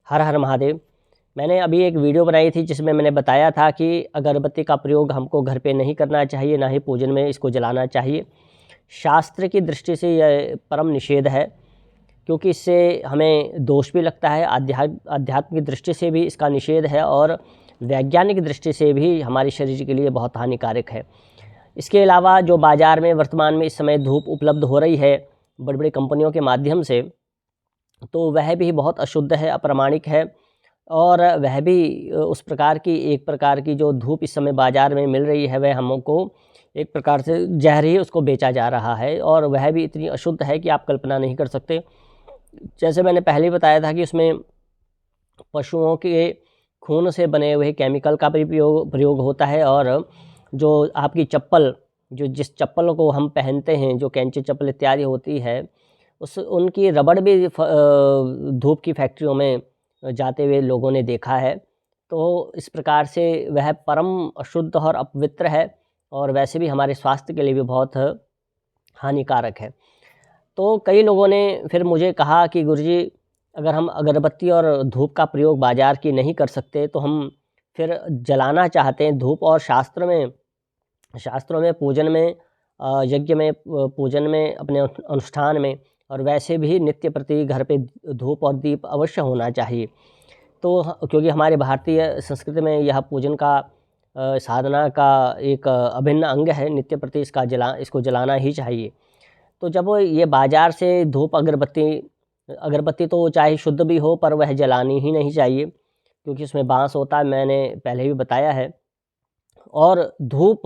हर हर महादेव। मैंने अभी एक वीडियो बनाई थी जिसमें मैंने बताया था कि अगरबत्ती का प्रयोग हमको घर पे नहीं करना चाहिए, ना ही पूजन में इसको जलाना चाहिए। शास्त्र की दृष्टि से यह परम निषेध है, क्योंकि इससे हमें दोष भी लगता है। आध्यात्म की दृष्टि से भी इसका निषेध है और वैज्ञानिक दृष्टि से भी हमारे शरीर के लिए बहुत हानिकारक है। इसके अलावा जो बाज़ार में वर्तमान में इस समय धूप उपलब्ध हो रही है बड़ी बड़ी कंपनियों के माध्यम से, तो वह भी बहुत अशुद्ध है, अप्रामाणिक है। और वह भी उस प्रकार की एक प्रकार की जो धूप इस समय बाज़ार में मिल रही है, वह हमको एक प्रकार से जहर ही उसको बेचा जा रहा है, और वह भी इतनी अशुद्ध है कि आप कल्पना नहीं कर सकते। जैसे मैंने पहले बताया था कि उसमें पशुओं के खून से बने हुए केमिकल का भी प्रयोग होता है, और जो आपकी चप्पल, जो जिस चप्पल को हम पहनते हैं, जो कैंची चप्पल इत्यादि होती है, उनकी रबड़ भी धूप की फैक्ट्रियों में जाते हुए लोगों ने देखा है। तो इस प्रकार से वह परम अशुद्ध और अपवित्र है, और वैसे भी हमारे स्वास्थ्य के लिए भी बहुत हानिकारक है। तो कई लोगों ने फिर मुझे कहा कि गुरुजी, अगर हम अगरबत्ती और धूप का प्रयोग बाज़ार की नहीं कर सकते, तो हम फिर जलाना चाहते हैं धूप। और शास्त्रों में पूजन में, यज्ञ में, पूजन में, अपने अनुष्ठान में, और वैसे भी नित्य प्रति घर पे धूप और दीप अवश्य होना चाहिए। तो क्योंकि हमारे भारतीय संस्कृति में यह पूजन का, साधना का एक अभिन्न अंग है, नित्य प्रति इसको जलाना ही चाहिए। तो जब ये बाज़ार से धूप अगरबत्ती तो चाहे शुद्ध भी हो, पर वह जलानी ही नहीं चाहिए, क्योंकि उसमें बाँस होता है, मैंने पहले भी बताया है। और धूप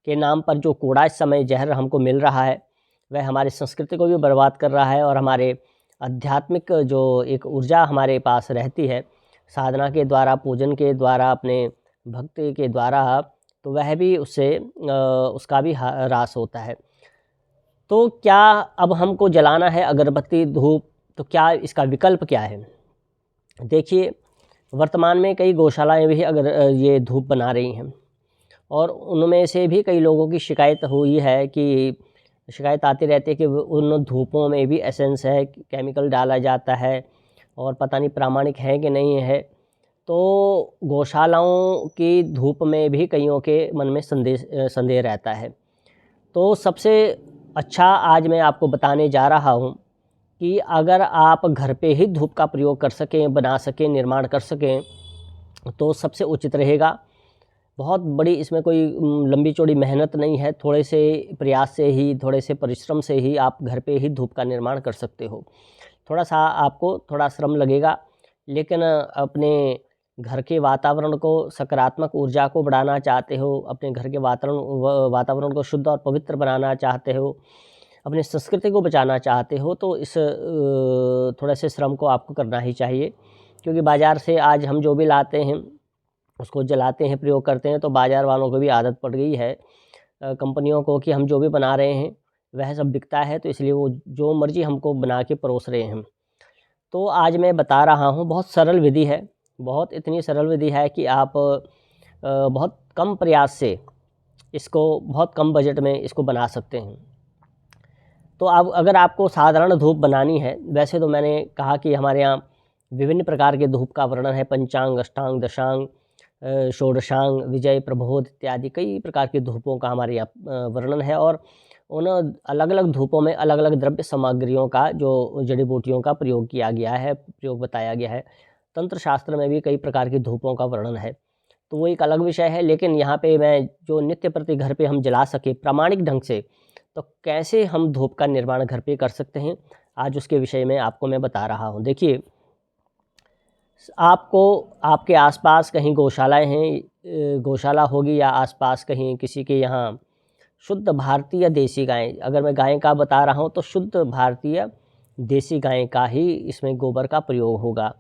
के नाम पर जो कूड़ा इस समय जहर हमको मिल रहा है, वह हमारी संस्कृति को भी बर्बाद कर रहा है, और हमारे आध्यात्मिक जो एक ऊर्जा हमारे पास रहती है साधना के द्वारा, पूजन के द्वारा, अपने भक्ति के द्वारा, तो वह भी उससे उसका भी ह्रास होता है। तो क्या अब हमको जलाना है अगरबत्ती, धूप, तो क्या इसका विकल्प क्या है? देखिए, वर्तमान में कई गौशालाएँ भी ये धूप बना रही हैं, और उनमें से भी कई लोगों की शिकायत हुई है कि शिकायत आती रहती है कि उन धूपों में भी एसेंस है, केमिकल डाला जाता है, और पता नहीं प्रामाणिक है कि नहीं है। तो गौशालाओं की धूप में भी कईयों के मन में संदेह रहता है। तो सबसे अच्छा आज मैं आपको बताने जा रहा हूँ कि अगर आप घर पे ही धूप का प्रयोग कर सकें, बना सकें, निर्माण कर सकें, तो सबसे उचित रहेगा। बहुत बड़ी इसमें कोई लंबी चौड़ी मेहनत नहीं है, थोड़े से प्रयास से ही, थोड़े से परिश्रम से ही आप घर पे ही धूप का निर्माण कर सकते हो। थोड़ा-सा आपको थोड़ा श्रम लगेगा, लेकिन अपने घर के वातावरण को, सकारात्मक ऊर्जा को बढ़ाना चाहते हो, अपने घर के वातावरण को शुद्ध और पवित्र बनाना चाहते हो, अपनी संस्कृति को बचाना चाहते हो, तो इस थोड़े से श्रम को आपको करना ही चाहिए। क्योंकि बाज़ार से आज हम जो भी लाते हैं, उसको जलाते हैं, प्रयोग करते हैं, तो बाज़ार वालों को भी आदत पड़ गई है, कंपनियों को, कि हम जो भी बना रहे हैं वह सब बिकता है, तो इसलिए वो जो मर्ज़ी हमको बना के परोस रहे हैं। तो आज मैं बता रहा हूँ, बहुत सरल विधि है, बहुत इतनी सरल विधि है कि आप बहुत कम प्रयास से इसको, बहुत कम बजट में इसको बना सकते हैं। तो अब अगर आपको साधारण धूप बनानी है, वैसे तो मैंने कहा कि हमारे यहाँ विभिन्न प्रकार के धूप का वर्णन है, पंचांग, अष्टांग, दशांग, षोडशांग, विजय, प्रबोध इत्यादि कई प्रकार के धूपों का हमारे यहाँ वर्णन है। और उन अलग अलग धूपों में अलग अलग द्रव्य सामग्रियों का, जो जड़ी बूटियों का प्रयोग किया गया है, प्रयोग बताया गया है। तंत्र शास्त्र में भी कई प्रकार की धूपों का वर्णन है, तो वो एक अलग विषय है। लेकिन यहाँ पे मैं जो नित्य प्रति घर पे हम जला सके प्रामाणिक ढंग से, तो कैसे हम धूप का निर्माण घर पे कर सकते हैं, आज उसके विषय में आपको मैं बता रहा हूँ। देखिए, आपको आपके आसपास कहीं गौशालाएँ हैं, गौशाला होगी, या आसपास कहीं किसी के यहाँ शुद्ध भारतीय देसी गाय, अगर मैं गाय का बता रहा हूँ तो शुद्ध भारतीय देसी गाय का ही इसमें गोबर का प्रयोग होगा।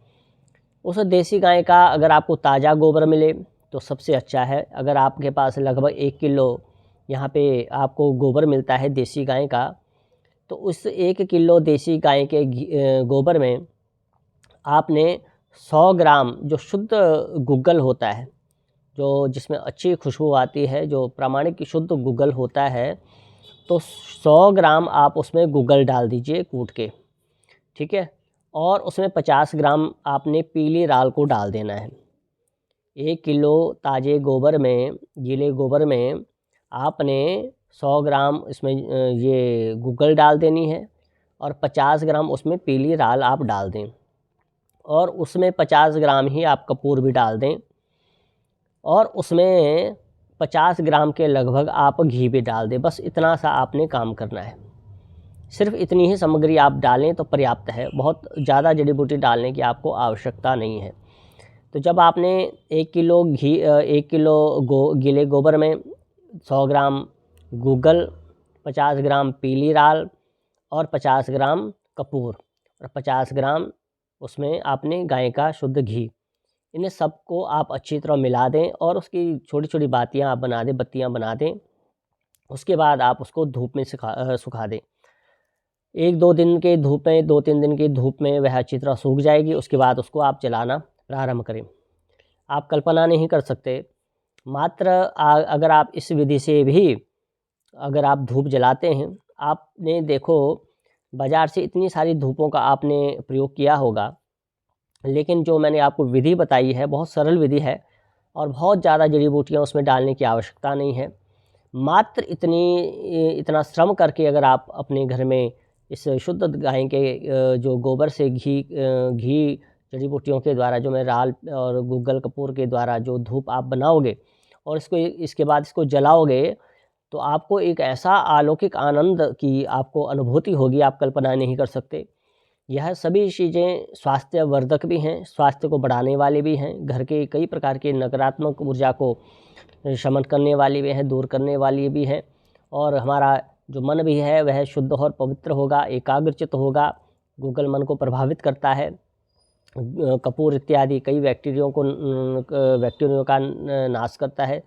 उस देसी गाय का अगर आपको ताज़ा गोबर मिले तो सबसे अच्छा है। अगर आपके पास लगभग 1 किलो यहाँ पे आपको गोबर मिलता है देसी गाय का, तो उस 1 किलो देसी गाय के गोबर में आपने 100 ग्राम जो शुद्ध गुग्गल होता है, जो जिसमें अच्छी खुशबू आती है, जो प्रामाणिक शुद्ध गुग्गल होता है, तो 100 ग्राम आप उसमें गुग्गल डाल दीजिए कूट के, ठीक है। और उसमें 50 ग्राम आपने पीली राल को डाल देना है। 1 किलो ताज़े गोबर में, गीले गोबर में आपने 100 ग्राम इसमें ये गूगल डाल देनी है और 50 ग्राम उसमें पीली राल आप डाल दें और उसमें 50 ग्राम ही आप कपूर भी डाल दें और उसमें 50 ग्राम के लगभग आप घी भी डाल दें। बस इतना सा आपने काम करना है। सिर्फ इतनी ही सामग्री आप डालें तो पर्याप्त है, बहुत ज़्यादा जड़ी बूटी डालने की आपको आवश्यकता नहीं है। तो जब आपने 1 किलो घी 1 किलो गीले गोबर में 100 ग्राम गूगल, 50 ग्राम पीली राल और 50 ग्राम कपूर और 50 ग्राम उसमें आपने गाय का शुद्ध घी, इन्हें सबको आप अच्छी तरह मिला दें और उसकी छोटी छोटी बातियाँ आप बना दें, बत्तियाँ बना दें। उसके बाद आप उसको धूप में सुखा दें। 1-2 दिन के धूप में, 2-3 दिन की धूप में वह अच्छी तरह सूख जाएगी। उसके बाद उसको आप जलाना प्रारंभ करें। आप कल्पना नहीं कर सकते, मात्र अगर आप इस विधि से भी अगर आप धूप जलाते हैं, आपने देखो बाज़ार से इतनी सारी धूपों का आपने प्रयोग किया होगा, लेकिन जो मैंने आपको विधि बताई है बहुत सरल विधि है और बहुत ज़्यादा जड़ी बूटियाँ उसमें डालने की आवश्यकता नहीं है। मात्र इतना श्रम करके अगर आप अपने घर में इस शुद्ध गाय के जो गोबर से घी जड़ी बूटियों के द्वारा, जो मैं राल और गूगल कपूर के द्वारा जो धूप आप बनाओगे और इसके बाद इसको जलाओगे, तो आपको एक ऐसा अलौकिक आनंद की आपको अनुभूति होगी, आप कल्पना नहीं कर सकते। यह सभी चीज़ें स्वास्थ्यवर्धक भी हैं, स्वास्थ्य को बढ़ाने वाले भी हैं, घर के कई प्रकार के नकारात्मक ऊर्जा को शमन करने वाली भी हैं, दूर करने वाली भी हैं और हमारा जो मन भी है वह शुद्ध और पवित्र होगा, एकाग्रचित्त होगा। गूगल मन को प्रभावित करता है। कपूर इत्यादि कई बैक्टीरियों का नाश करता है।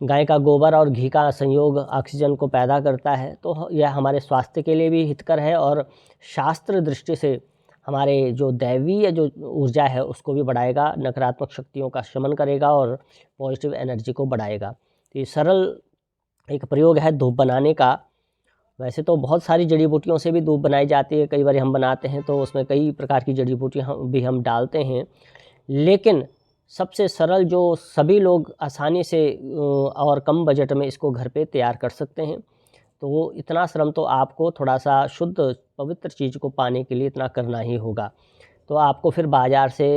गाय का गोबर और घी का संयोग ऑक्सीजन को पैदा करता है, तो यह हमारे स्वास्थ्य के लिए भी हितकर है और शास्त्र दृष्टि से हमारे जो दैवीय जो ऊर्जा है उसको भी बढ़ाएगा, नकारात्मक शक्तियों का शमन करेगा और पॉजिटिव एनर्जी को बढ़ाएगा। तो ये सरल एक प्रयोग है धूप बनाने का। वैसे तो बहुत सारी जड़ी बूटियों से भी धूप बनाई जाती है, कई बार हम बनाते हैं तो उसमें कई प्रकार की जड़ी बूटियाँ भी हम डालते हैं, लेकिन सबसे सरल जो सभी लोग आसानी से और कम बजट में इसको घर पे तैयार कर सकते हैं, तो वो इतना श्रम तो आपको थोड़ा सा शुद्ध पवित्र चीज़ को पाने के लिए इतना करना ही होगा। तो आपको फिर बाज़ार से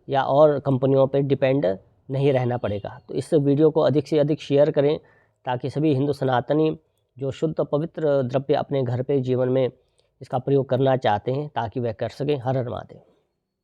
या और कंपनियों पे डिपेंड नहीं रहना पड़ेगा। तो इस वीडियो को अधिक से अधिक शेयर करें ताकि सभी हिंदू सनातनी जो शुद्ध पवित्र द्रव्य अपने घर पे जीवन में इसका प्रयोग करना चाहते हैं ताकि वह कर सकें। हर हर महादेव।